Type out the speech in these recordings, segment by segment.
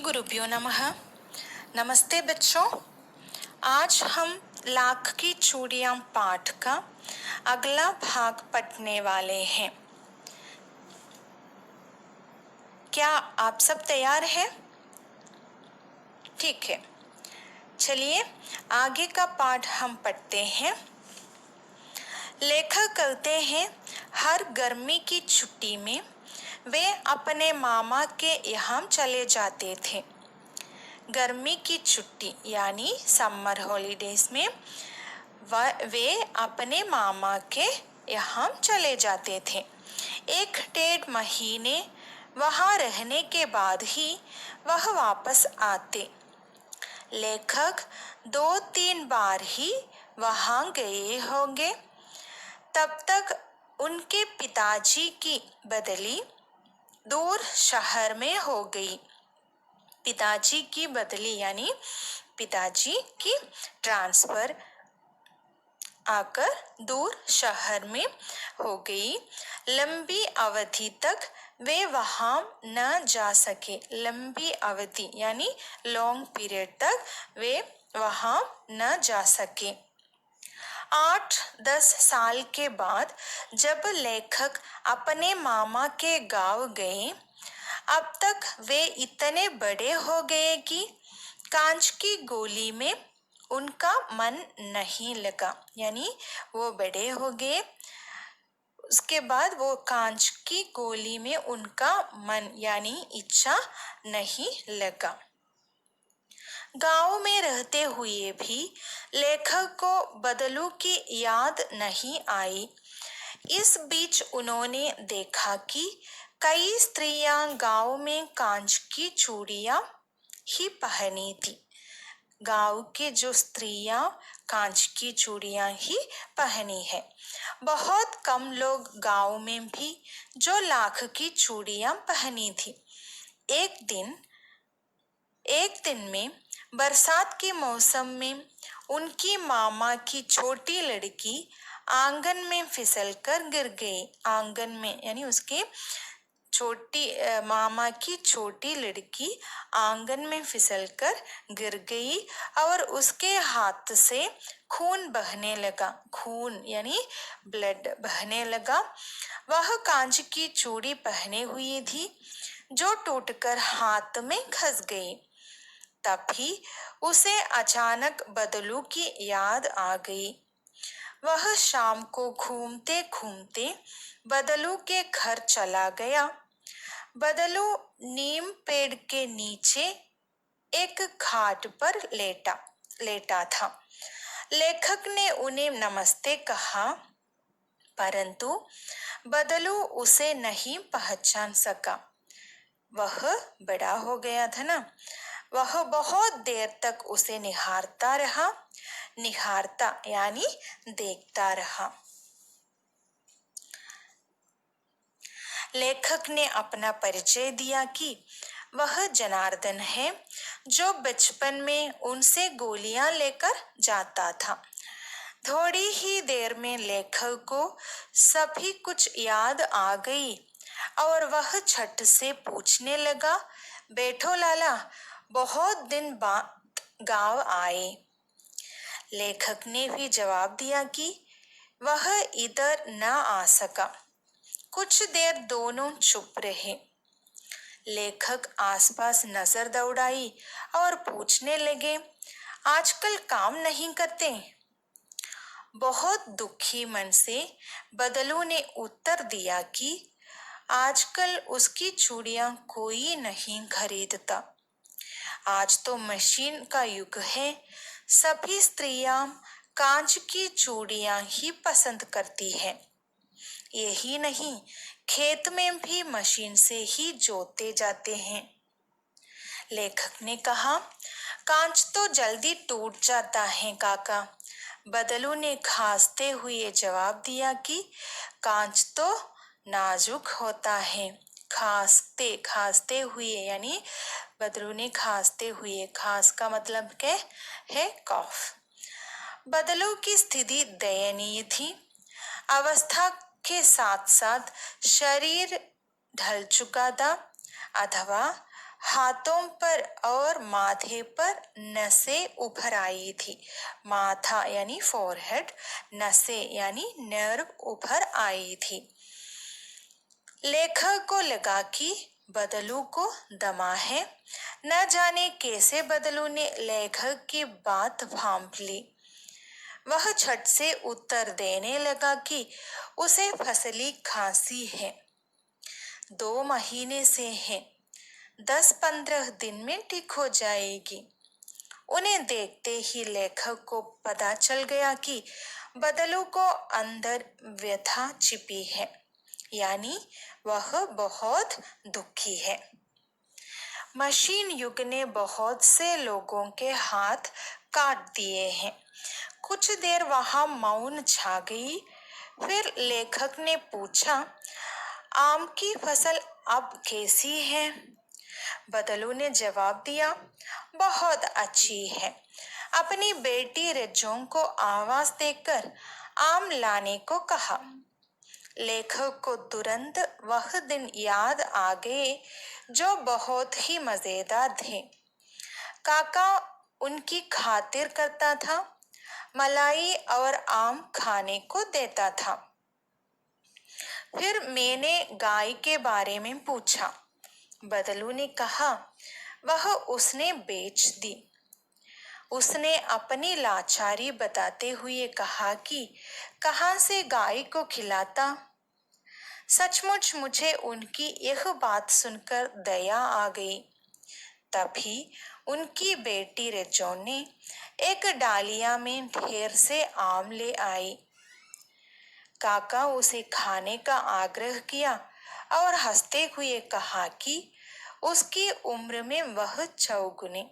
गुरुभ्यो नमः। नमस्ते बच्चों। आज हम लाख की चूड़ियां पाठ का अगला भाग पढ़ने वाले हैं। क्या आप सब तैयार हैं? ठीक है, चलिए आगे का पाठ हम पढ़ते हैं। लेखक कहते हैं, हर गर्मी की छुट्टी में वे अपने मामा के यहाँ चले जाते थे। गर्मी की छुट्टी यानी समर हॉलीडेज में वे अपने मामा के यहाँ चले जाते थे। 1-1.5 महीने वहाँ रहने के बाद ही वह वापस आते। लेखक 2-3 बार ही वहाँ गए होंगे। तब तक उनके पिताजी की बदली दूर शहर में हो गई। पिताजी की बदली यानी पिताजी की ट्रांसफर आकर दूर शहर में हो गई। लंबी अवधि तक वे वहां न जा सके। लंबी अवधि यानी लॉन्ग पीरियड तक वे वहां न जा सके। 8-10 साल के बाद जब लेखक अपने मामा के गांव गए, अब तक वे इतने बड़े हो गए कि कांच की गोली में उनका मन नहीं लगा। यानी वो बड़े हो गए, उसके बाद वो कांच की गोली में उनका मन यानी इच्छा नहीं लगा। गांव में रहते हुए भी लेखक को बदलू की याद नहीं आई। इस बीच उन्होंने देखा कि कई स्त्रियां गांव में कांच की चूड़ियां ही पहनी थी। गांव की जो स्त्रियां कांच की चूड़ियां ही पहनी है। बहुत कम लोग गांव में भी जो लाख की चूड़ियां पहनी थी। एक दिन में बरसात के मौसम में उनकी मामा की छोटी लड़की आंगन में फिसलकर गिर गई। आंगन में यानी उसके मामा की छोटी लड़की आंगन में फिसलकर गिर गई और उसके हाथ से खून बहने लगा। खून यानी ब्लड बहने लगा। वह कांच की चूड़ी पहने हुई थी जो टूटकर हाथ में घस गई। तभी उसे अचानक बदलू की याद आ गई। वह शाम को घूमते घूमते बदलू के घर चला गया। बदलू नीम पेड़ के नीचे एक घाट पर लेटा था। लेखक ने उन्हें नमस्ते कहा, परंतु बदलू उसे नहीं पहचान सका। वह बड़ा हो गया था ना। वह बहुत देर तक उसे निहारता यानी देखता रहा। लेखक ने अपना परिचय दिया कि वह जनार्दन है जो बचपन में उनसे गोलियां लेकर जाता था। थोड़ी ही देर में लेखक को सभी कुछ याद आ गई और वह झट से पूछने लगा, बैठो लाला, बहुत दिन बाद गांव आए। लेखक ने भी जवाब दिया कि वह इधर न आ सका। कुछ देर दोनों चुप रहे। लेखक आसपास नजर दौड़ाई और पूछने लगे, आजकल काम नहीं करते? बहुत दुखी मन से बदलू ने उत्तर दिया कि आजकल उसकी चूड़ियां कोई नहीं खरीदता। आज तो मशीन का युग है। सभी स्त्रियां कांच की चूड़ियां ही पसंद करती है। यही नहीं, खेत में भी मशीन से ही जोते जाते हैं। लेखक ने कहा, कांच तो जल्दी टूट जाता है काका। बदलू ने खांसते हुए जवाब दिया कि कांच तो नाजुक होता है। खांसते हुए यानी बदलू ने खांसते हुए, खांस का मतलब क्या है? कॉफ। बदलू की स्थिति दयनीय थी। अवस्था के साथ साथ शरीर ढल चुका था अथवा हाथों पर और माथे पर नसें उभर आई थी। माथा यानी फोरहेड, नसें यानी नर्व उभर आई थी। लेखक को लगा कि बदलू को दमा है। न जाने कैसे बदलू ने लेखक की बात भांप ली। वह झट से उत्तर देने लगा कि उसे फसली खांसी है, 2 महीने से है, 10-15 दिन में ठीक हो जाएगी। उन्हें देखते ही लेखक को पता चल गया कि बदलू को अंदर व्यथा छिपी है, यानी वह बहुत दुखी है। मशीन युग ने बहुत से लोगों के हाथ काट दिए हैं। कुछ देर वहां मौन छा गई। फिर लेखक ने पूछा, आम की फसल अब कैसी है? बदलू ने जवाब दिया, बहुत अच्छी है। अपनी बेटी रज्जों को आवाज देकर आम लाने को कहा। लेखक को तुरंत वह दिन याद आ गए जो बहुत ही मजेदार थे। काका उनकी खातिर करता था, मलाई और आम खाने को देता था। फिर मैंने गाय के बारे में पूछा। बदलू ने कहा, वह उसने बेच दी। उसने अपनी लाचारी बताते हुए कहा कि कहां से गाय को खिलाता। सचमुच मुझे उनकी यह बात सुनकर दया आ गई। तभी उनकी बेटी रज्जो ने एक डालिया में ढेर से आम ले आई। काका उसे खाने का आग्रह किया और हंसते हुए कहा कि उसकी उम्र में वह 4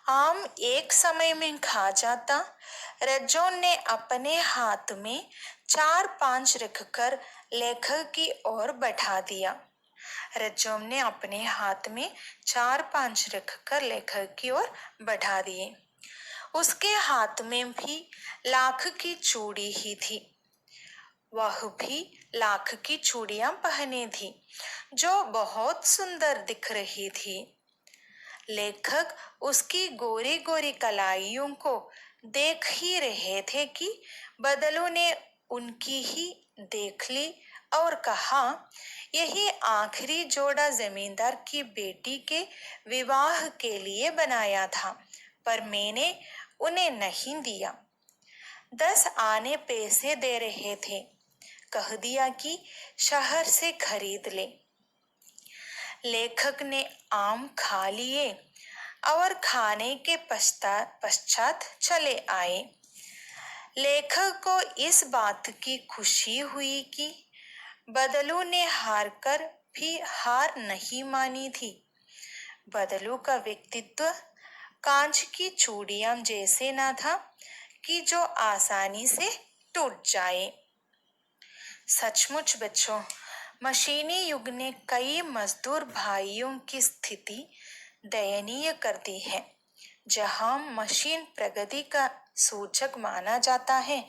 आम एक समय में खा जाता। रज्जो ने अपने हाथ में 4-5 रखकर लेखक की ओर बढ़ा दिया। रज्जो ने अपने हाथ में 4-5 रखकर लेखक की ओर बढ़ा दिए। उसके हाथ में भी लाख की चूड़ी ही थी। वह भी लाख की चूड़ियां पहने थी, जो बहुत सुंदर दिख रही थी। लेखक उसकी गोरी गोरी कलाइयों को देख ही रहे थे कि बदलू ने उनकी ही देख ली और कहा, यही आखिरी जोड़ा जमींदार की बेटी के विवाह के लिए बनाया था, पर मैंने उन्हें नहीं दिया। 10 आने पैसे दे रहे थे, कह दिया कि शहर से खरीद ले। लेखक ने आम खा लिए और खाने के पश्चात चले आए। लेखक को इस बात की खुशी हुई कि बदलू ने हार कर भी हार नहीं मानी थी। बदलू का व्यक्तित्व कांच की चूड़ियां जैसे न था कि जो आसानी से टूट जाए। सचमुच बच्चों, मशीनी युग ने कई मजदूर भाइयों की स्थिति दयनीय कर दी है। जहां मशीन प्रगति का सूचक माना जाता है,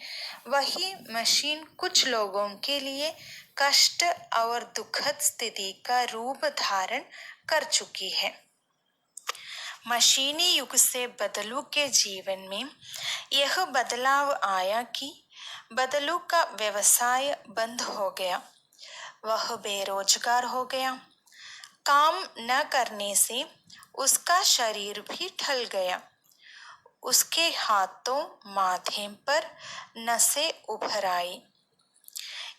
वही मशीन कुछ लोगों के लिए कष्ट और दुखद स्थिति का रूप धारण कर चुकी है। मशीनी युग से बदलू के जीवन में यह बदलाव आया कि बदलू का व्यवसाय बंद हो गया। वह बेरोजगार हो गया। काम न करने से उसका शरीर भी ढल गया। उसके हाथों माथे पर नसें उभर आई।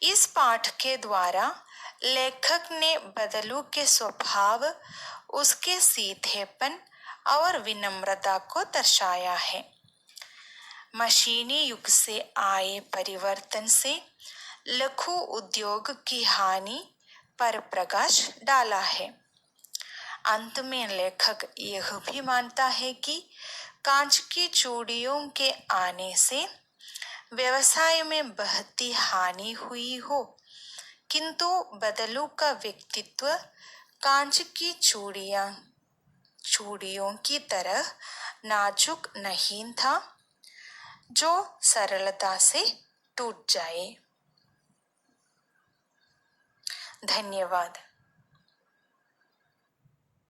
इस पाठ के द्वारा लेखक ने बदलू के स्वभाव, उसके सीधेपन और विनम्रता को दर्शाया है। मशीनी युग से आए परिवर्तन से लघु उद्योग की हानि पर प्रकाश डाला है। अंत में लेखक यह भी मानता है कि कांच की चूड़ियों के आने से व्यवसाय में बढ़ती हानि हुई हो, किंतु बदलू का व्यक्तित्व कांच की चूड़ियों की तरह नाजुक नहीं था, जो सरलता से टूट जाए। धन्यवाद।